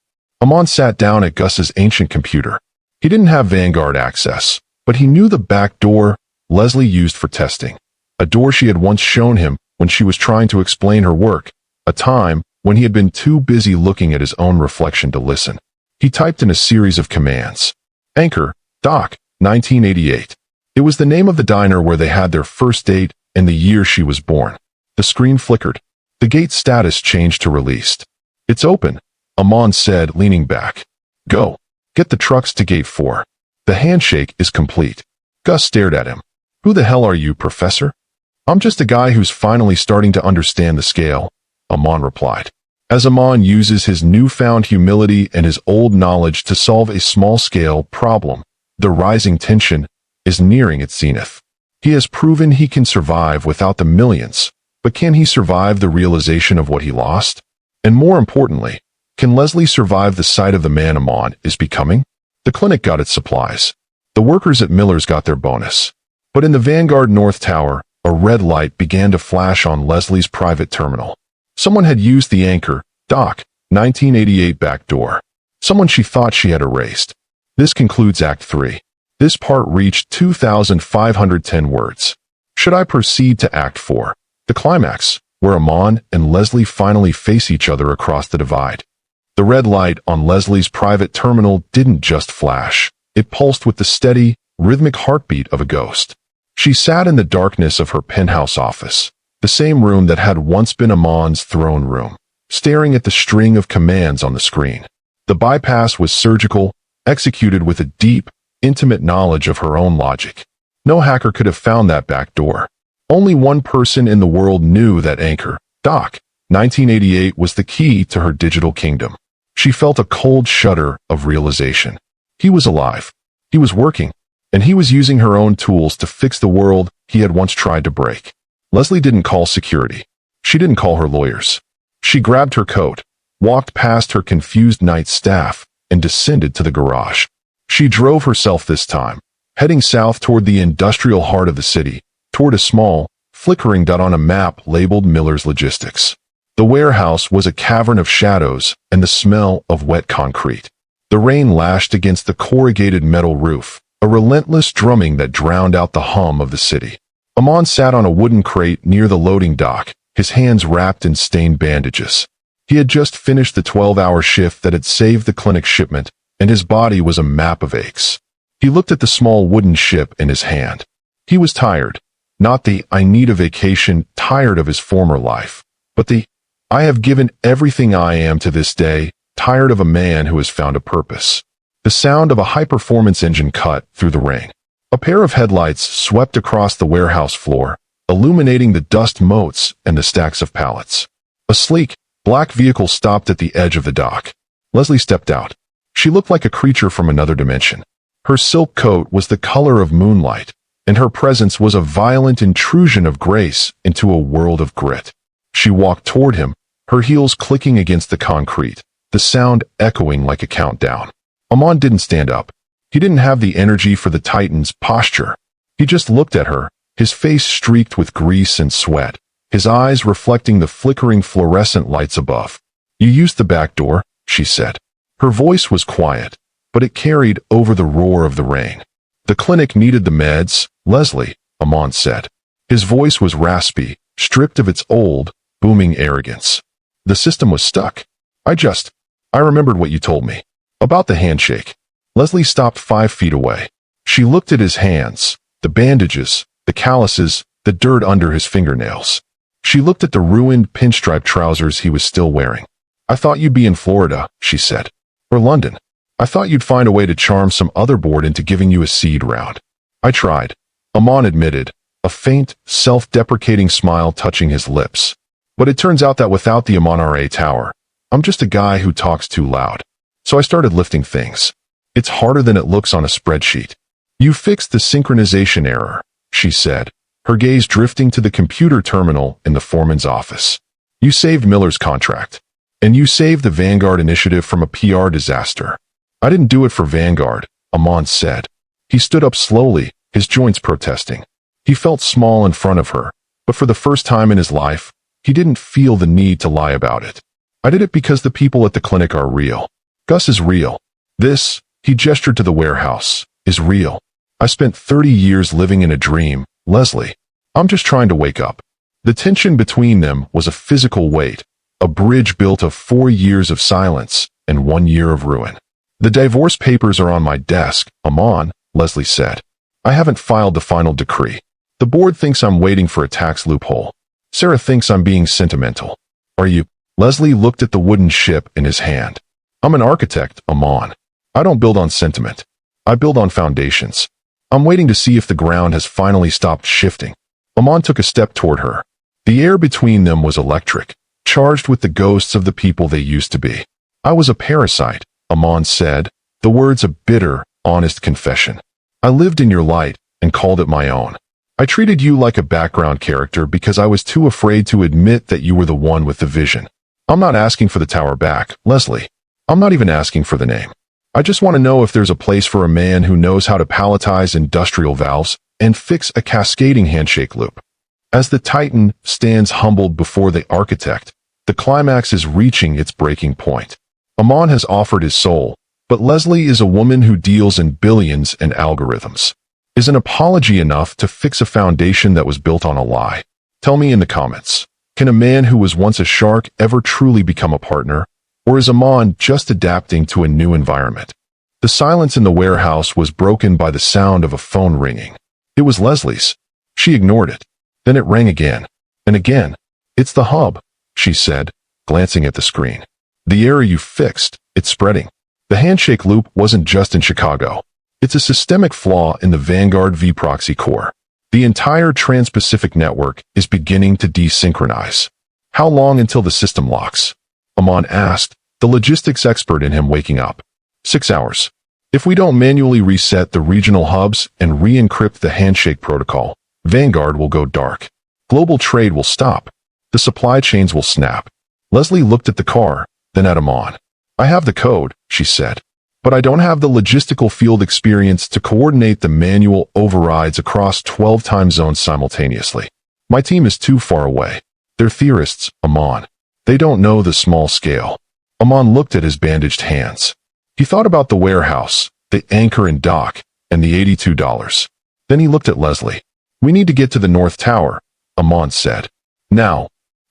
Amon sat down at Gus's ancient computer. He didn't have Vanguard access, but he knew the back door Leslie used for testing. A door she had once shown him when she was trying to explain her work, a time when he had been too busy looking at his own reflection to listen. He typed in a series of commands. Anchor, Dock, 1988. It was the name of the diner where they had their first date and the year she was born. The screen flickered. The gate status changed to released. It's open, Amon said, leaning back. Go. Get the trucks to gate 4. The handshake is complete. Gus stared at him. Who the hell are you, Professor? I'm just a guy who's finally starting to understand the scale, Amon replied. As Amon uses his newfound humility and his old knowledge to solve a small-scale problem, the rising tension is nearing its zenith. He has proven he can survive without the millions, but can he survive the realization of what he lost? And more importantly, can Leslie survive the sight of the man Amon is becoming? The clinic got its supplies. The workers at Miller's got their bonus. But in the Vanguard North Tower, a red light began to flash on Leslie's private terminal. Someone had used the Anchor, Dock, 1988 back door. Someone she thought she had erased. This concludes Act 3. This part reached 2,510 words. Should I proceed to Act 4? The climax, where Amon and Leslie finally face each other across the divide. The red light on Leslie's private terminal didn't just flash. It pulsed with the steady, rhythmic heartbeat of a ghost. She sat in the darkness of her penthouse office, the same room that had once been Amon's throne room, staring at the string of commands on the screen. The bypass was surgical, executed with a deep, intimate knowledge of her own logic. No hacker could have found that back door. Only one person in the world knew that Anchor, Dock, 1988 was the key to her digital kingdom. She felt a cold shudder of realization. He was alive. He was working. And he was using her own tools to fix the world he had once tried to break. Leslie didn't call security. She didn't call her lawyers. She grabbed her coat, walked past her confused night staff, and descended to the garage. She drove herself this time, heading south toward the industrial heart of the city, toward a small, flickering dot on a map labeled Miller's Logistics. The warehouse was a cavern of shadows and the smell of wet concrete. The rain lashed against the corrugated metal roof, a relentless drumming that drowned out the hum of the city. Amon sat on a wooden crate near the loading dock, his hands wrapped in stained bandages. He had just finished the 12-hour shift that had saved the clinic shipment, and his body was a map of aches. He looked at the small wooden ship in his hand. He was tired. Not the "I need a vacation" tired of his former life, but the "I have given everything I am to this day" tired of a man who has found a purpose. The sound of a high-performance engine cut through the rain. A pair of headlights swept across the warehouse floor, illuminating the dust motes and the stacks of pallets. A sleek, black vehicle stopped at the edge of the dock. Leslie stepped out. She looked like a creature from another dimension. Her silk coat was the color of moonlight, and her presence was a violent intrusion of grace into a world of grit. She walked toward him, her heels clicking against the concrete, the sound echoing like a countdown. Amon didn't stand up. He didn't have the energy for the Titan's posture. He just looked at her, his face streaked with grease and sweat, his eyes reflecting the flickering fluorescent lights above. "You used the back door," she said. Her voice was quiet, but it carried over the roar of the rain. "The clinic needed the meds, Leslie," Amon said. His voice was raspy, stripped of its old, booming arrogance. "The system was stuck. I remembered what you told me. About the handshake." Leslie stopped 5 feet away. She looked at his hands, the bandages, the calluses, the dirt under his fingernails. She looked at the ruined pinstripe trousers he was still wearing. "I thought you'd be in Florida," she said. "Or London. I thought you'd find a way to charm some other board into giving you a seed round." "I tried," Amon admitted, a faint, self-deprecating smile touching his lips. "But it turns out that without the Amon RA tower, I'm just a guy who talks too loud. So I started lifting things. It's harder than it looks on a spreadsheet." "You fixed the synchronization error," she said, her gaze drifting to the computer terminal in the foreman's office. You saved Miller's contract. And you saved the Vanguard initiative from a PR disaster. I didn't do it for Vanguard, Amon said. He stood up slowly, his joints protesting. He felt small in front of her, but for the first time in his life, he didn't feel the need to lie about it. I did it because the people at the clinic are real. Gus is real. This, he gestured to the warehouse, is real. I spent 30 years living in a dream, Leslie. I'm just trying to wake up. The tension between them was a physical weight, a bridge built of 4 years of silence and 1 year of ruin. The divorce papers are on my desk, Amon, Leslie said. I haven't filed the final decree. The board thinks I'm waiting for a tax loophole. Sarah thinks I'm being sentimental. Are you? Leslie looked at the wooden ship in his hand. I'm an architect, Amon. I don't build on sentiment. I build on foundations. I'm waiting to see if the ground has finally stopped shifting. Amon took a step toward her. The air between them was electric, charged with the ghosts of the people they used to be. I was a parasite, Amon said, the words a bitter, honest confession. I lived in your light and called it my own. I treated you like a background character because I was too afraid to admit that you were the one with the vision. I'm not asking for the tower back, Leslie. I'm not even asking for the name. I just want to know if there's a place for a man who knows how to palletize industrial valves and fix a cascading handshake loop. As the Titan stands humbled before the architect, the climax is reaching its breaking point. Amon has offered his soul, but Leslie is a woman who deals in billions and algorithms. Is an apology enough to fix a foundation that was built on a lie? Tell me in the comments. Can a man who was once a shark ever truly become a partner? Or is Amon just adapting to a new environment? The silence in the warehouse was broken by the sound of a phone ringing. It was Leslie's. She ignored it. Then it rang again. And again. It's the hub, she said, glancing at the screen. The error you fixed, it's spreading. The handshake loop wasn't just in Chicago. It's a systemic flaw in the Vanguard vProxy core. The entire Trans-Pacific network is beginning to desynchronize. How long until the system locks? Amon asked, the logistics expert in him waking up. 6 hours. If we don't manually reset the regional hubs and re-encrypt the handshake protocol, Vanguard will go dark. Global trade will stop. The supply chains will snap. Leslie looked at the car, then at Amon. I have the code, she said, but I don't have the logistical field experience to coordinate the manual overrides across 12 time zones simultaneously. My team is too far away. They're theorists, Amon. They don't know the small scale. Amon looked at his bandaged hands. He thought about the warehouse, the anchor and dock, and the $82. Then he looked at Leslie. We need to get to the North Tower, Amon said. Now.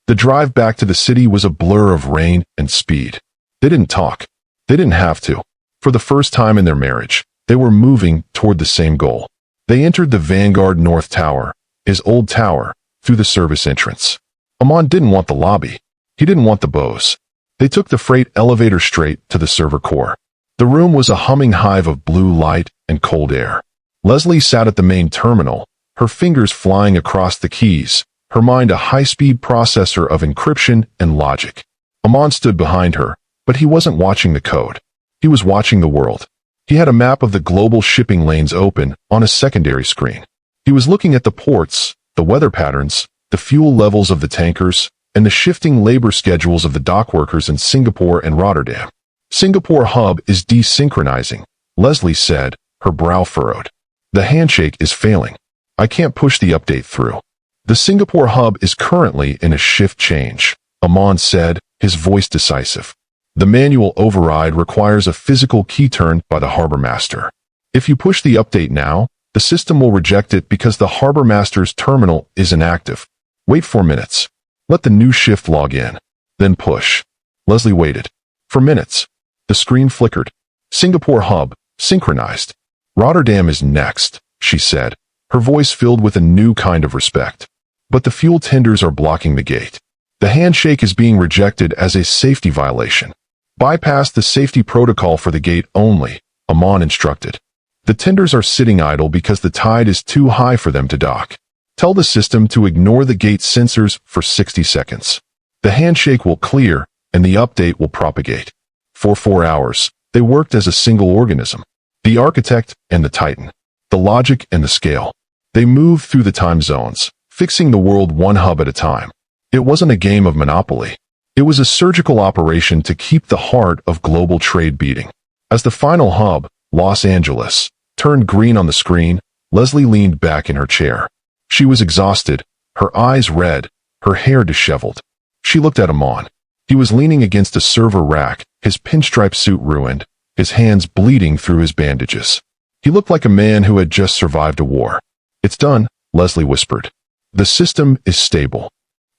The drive back to the city was a blur of rain and speed. They didn't talk. They didn't have to. For the first time in their marriage, they were moving toward the same goal. They entered the Vanguard North Tower, his old tower, through the service entrance. Amon didn't want the lobby. He didn't want the bows. They took the freight elevator straight to the server core. The room was a humming hive of blue light and cold air. Leslie sat at the main terminal, her fingers flying across the keys, her mind a high-speed processor of encryption and logic. Amon stood behind her, but he wasn't watching the code. He was watching the world. He had a map of the global shipping lanes open on a secondary screen. He was looking at the ports, the weather patterns, the fuel levels of the tankers, and the shifting labor schedules of the dock workers in Singapore and Rotterdam. Singapore hub is desynchronizing, Leslie said, her brow furrowed. The handshake is failing. I can't push the update through. The Singapore hub is currently in a shift change, Amon said, his voice decisive. The manual override requires a physical key turn by the harbor master. If you push the update now, the system will reject it because the harbor master's terminal is inactive. Wait 4 minutes. Let the new shift log in. Then push. Leslie waited. For minutes. The screen flickered. Singapore hub, synchronized. Rotterdam is next, she said, her voice filled with a new kind of respect. But the fuel tenders are blocking the gate. The handshake is being rejected as a safety violation. Bypass the safety protocol for the gate only, Amon instructed. The tenders are sitting idle because the tide is too high for them to dock. Tell the system to ignore the gate sensors for 60 seconds. The handshake will clear, and the update will propagate. For 4 hours, they worked as a single organism. The architect and the Titan. The logic and the scale. They moved through the time zones, fixing the world one hub at a time. It wasn't a game of Monopoly. It was a surgical operation to keep the heart of global trade beating. As the final hub, Los Angeles, turned green on the screen, Leslie leaned back in her chair. She was exhausted, her eyes red, her hair disheveled. She looked at Amon. He was leaning against a server rack, his pinstripe suit ruined, his hands bleeding through his bandages. He looked like a man who had just survived a war. "It's done," Leslie whispered. "The system is stable.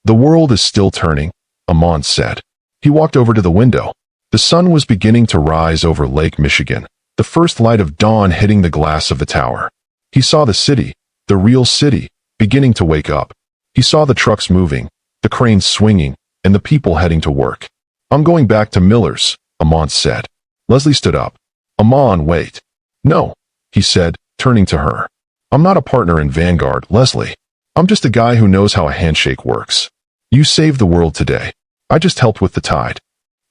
The world is still turning," Amon said. He walked over to the window. The sun was beginning to rise over Lake Michigan, the first light of dawn hitting the glass of the tower. He saw the city, the real city, beginning to wake up. He saw the trucks moving, the cranes swinging, and the people heading to work. "I'm going back to Miller's," Amon said. Leslie stood up. "Amon, wait." "No," he said, turning to her. "I'm not a partner in Vanguard, Leslie. I'm just a guy who knows how a handshake works. You saved the world today. I just helped with the tide."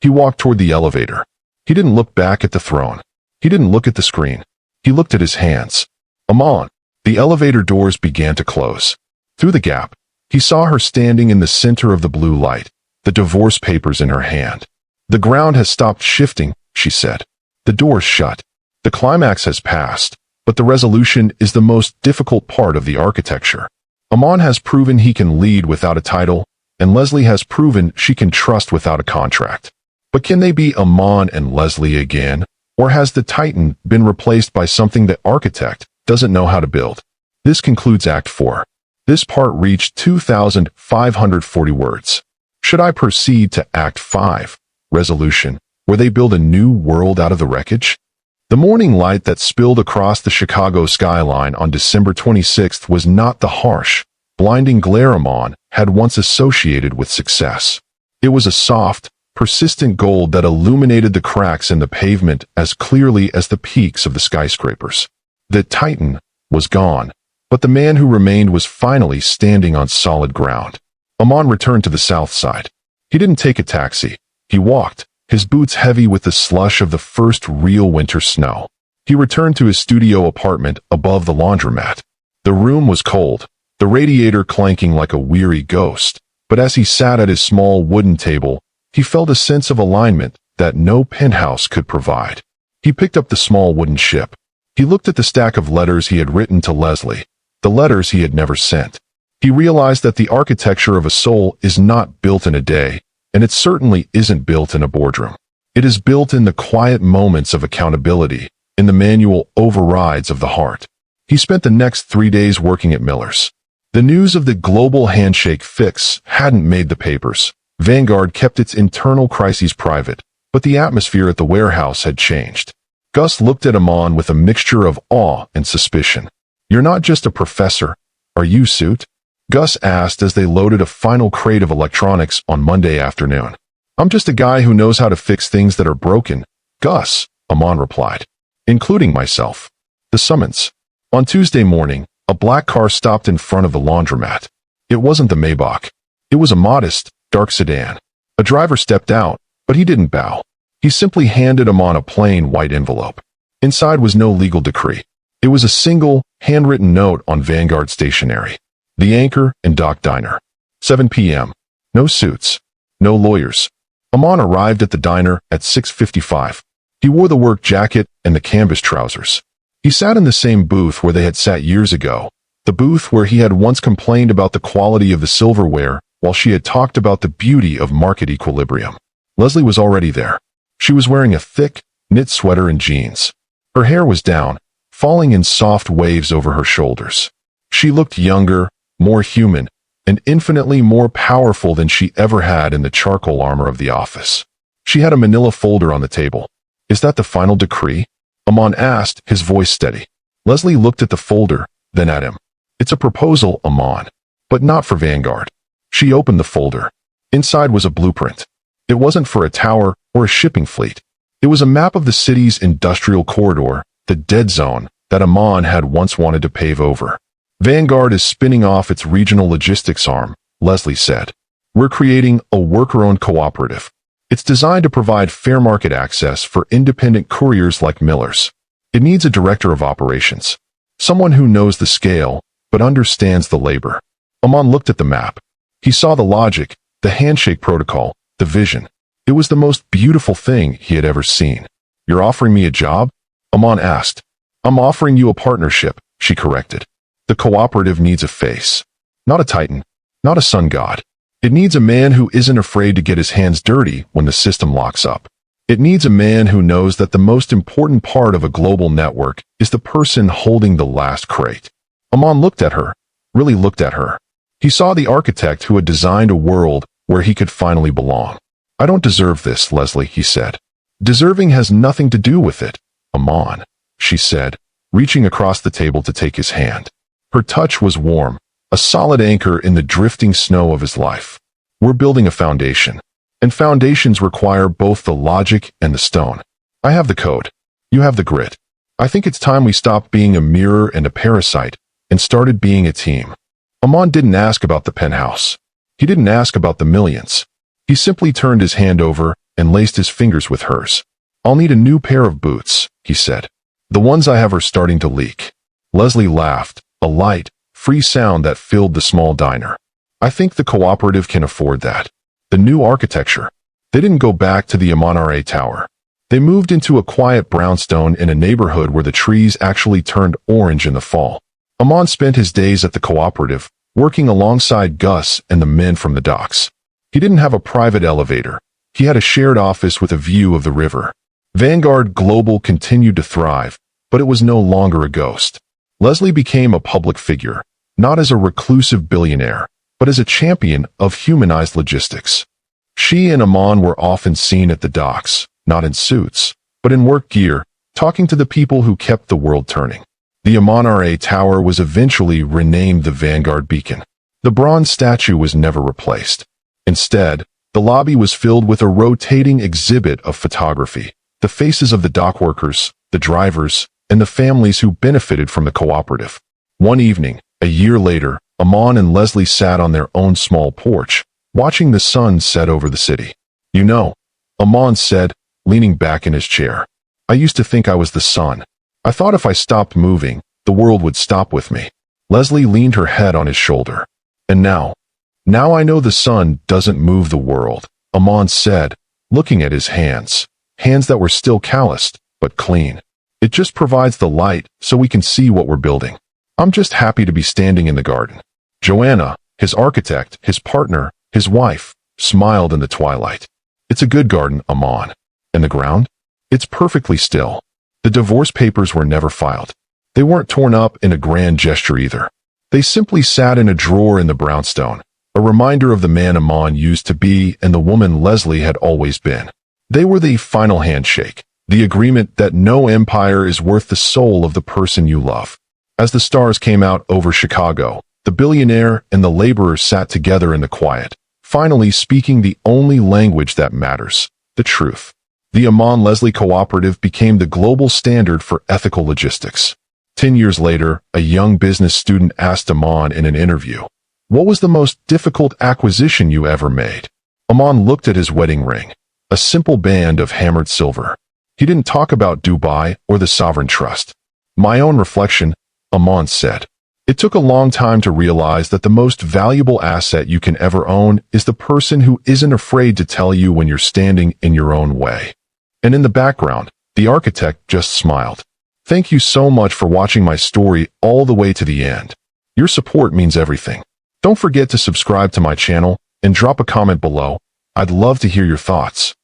He walked toward the elevator. He didn't look back at the throne. He didn't look at the screen. He looked at his hands. "Amon." The elevator doors began to close. Through the gap, he saw her standing in the center of the blue light, the divorce papers in her hand. "The ground has stopped shifting," she said. "The door's shut. The climax has passed, but the resolution is the most difficult part of the architecture. Amon has proven he can lead without a title, and Leslie has proven she can trust without a contract. But can they be Amon and Leslie again? Or has the Titan been replaced by something the architect doesn't know how to build? This concludes Act 4. This part reached 2,540 words. Should I proceed to Act 5, Resolution, where they build a new world out of the wreckage? The morning light that spilled across the Chicago skyline on December 26th was not the harsh, blinding glare Amon had once associated with success. It was a soft, persistent gold that illuminated the cracks in the pavement as clearly as the peaks of the skyscrapers. The Titan was gone, but the man who remained was finally standing on solid ground. Amon returned to the south side. He didn't take a taxi. He walked, his boots heavy with the slush of the first real winter snow. He returned to his studio apartment above the laundromat. The room was cold, the radiator clanking like a weary ghost, but as he sat at his small wooden table, he felt a sense of alignment that no penthouse could provide. He picked up the small wooden ship. He looked at the stack of letters he had written to Leslie, the letters he had never sent. He realized that the architecture of a soul is not built in a day, and it certainly isn't built in a boardroom. It is built in the quiet moments of accountability, in the manual overrides of the heart. He spent the next 3 days working at Miller's. The news of the global handshake fix hadn't made the papers. Vanguard kept its internal crises private, but the atmosphere at the warehouse had changed. Gus looked at Amon with a mixture of awe and suspicion. "You're not just a professor, are you, Suit?" Gus asked as they loaded a final crate of electronics on Monday afternoon. "I'm just a guy who knows how to fix things that are broken, Gus," Amon replied. "Including myself." The summons. On Tuesday morning, a black car stopped in front of the laundromat. It wasn't the Maybach. It was a modest, dark sedan. A driver stepped out, but he didn't bow. He simply handed Amon a plain white envelope. Inside was no legal decree. It was a single, handwritten note on Vanguard stationery. The Anchor and Dock Diner. 7 p.m. No suits. No lawyers. Amon arrived at the diner at 6:55. He wore the work jacket and the canvas trousers. He sat in the same booth where they had sat years ago, the booth where he had once complained about the quality of the silverware while she had talked about the beauty of market equilibrium. Leslie was already there. She was wearing a thick, knit sweater and jeans. Her hair was down, falling in soft waves over her shoulders. She looked younger, more human, and infinitely more powerful than she ever had in the charcoal armor of the office. She had a manila folder on the table. "Is that the final decree?" Amon asked, his voice steady. Leslie looked at the folder, then at him. "It's a proposal, Amon, but not for Vanguard." She opened the folder. Inside was a blueprint. It wasn't for a tower or a shipping fleet. It was a map of the city's industrial corridor, the dead zone that Amon had once wanted to pave over. "Vanguard is spinning off its regional logistics arm," Leslie said. "We're creating a worker-owned cooperative. It's designed to provide fair market access for independent couriers like Miller's. It needs a director of operations, someone who knows the scale, but understands the labor. Aman looked at the map. He saw the logic, the handshake protocol, the vision. It was the most beautiful thing he had ever seen. "You're offering me a job?" Aman asked. "I'm offering you a partnership," she corrected. "The cooperative needs a face. Not a titan, not a sun god. It needs a man who isn't afraid to get his hands dirty when the system locks up. It needs a man who knows that the most important part of a global network is the person holding the last crate." Aman looked at her, really looked at her. He saw the architect who had designed a world where he could finally belong. "I don't deserve this, Leslie," he said. "Deserving has nothing to do with it, Aman," she said, reaching across the table to take his hand. Her touch was warm, a solid anchor in the drifting snow of his life. "We're building a foundation, and foundations require both the logic and the stone. I have the code. You have the grit. I think it's time we stopped being a mirror and a parasite and started being a team." Aman didn't ask about the penthouse. He didn't ask about the millions. He simply turned his hand over and laced his fingers with hers. "I'll need a new pair of boots," he said. "The ones I have are starting to leak." Leslie laughed, a light, free sound that filled the small diner. "I think the cooperative can afford that." The new architecture. They didn't go back to the Millionaire Tower. They moved into a quiet brownstone in a neighborhood where the trees actually turned orange in the fall. Aman spent his days at the cooperative, working alongside Gus and the men from the docks. He didn't have a private elevator. He had a shared office with a view of the river. Vanguard Global continued to thrive, but it was no longer a ghost. Leslie became a public figure, not as a reclusive billionaire, but as a champion of humanized logistics. She and Aman were often seen at the docks, not in suits, but in work gear, talking to the people who kept the world turning. The Millionaire Tower was eventually renamed the Vanguard Beacon. The bronze statue was never replaced. Instead, the lobby was filled with a rotating exhibit of photography, the faces of the dock workers, the drivers, and the families who benefited from the cooperative. One evening, a year later, Aman and Leslie sat on their own small porch, watching the sun set over the city. "You know," Aman said, leaning back in his chair, "I used to think I was the sun. I thought if I stopped moving, the world would stop with me." Leslie leaned her head on his shoulder. "And now I know the sun doesn't move the world," Aman said, looking at his hands that were still calloused, but clean. "It just provides the light so we can see what we're building. I'm just happy to be standing in the garden." Joanna, his architect, his partner, his wife, smiled in the twilight. "It's a good garden, Aman. And the ground? It's perfectly still. The divorce papers were never filed. They weren't torn up in a grand gesture either. They simply sat in a drawer in the brownstone, a reminder of the man Aman used to be and the woman Leslie had always been. They were the final handshake, the agreement that no empire is worth the soul of the person you love. As the stars came out over Chicago, the billionaire and the laborer sat together in the quiet, finally speaking the only language that matters, the truth. The Aman-Leslie Cooperative became the global standard for ethical logistics. 10 years later, a young business student asked Aman in an interview, "What was the most difficult acquisition you ever made?" Aman looked at his wedding ring, a simple band of hammered silver. He didn't talk about Dubai or the sovereign trust. "My own reflection," Aman said. "It took a long time to realize that the most valuable asset you can ever own is the person who isn't afraid to tell you when you're standing in your own way." And in the background, the architect just smiled. "Thank you so much for watching my story all the way to the end. Your support means everything. Don't forget to subscribe to my channel and drop a comment below. I'd love to hear your thoughts."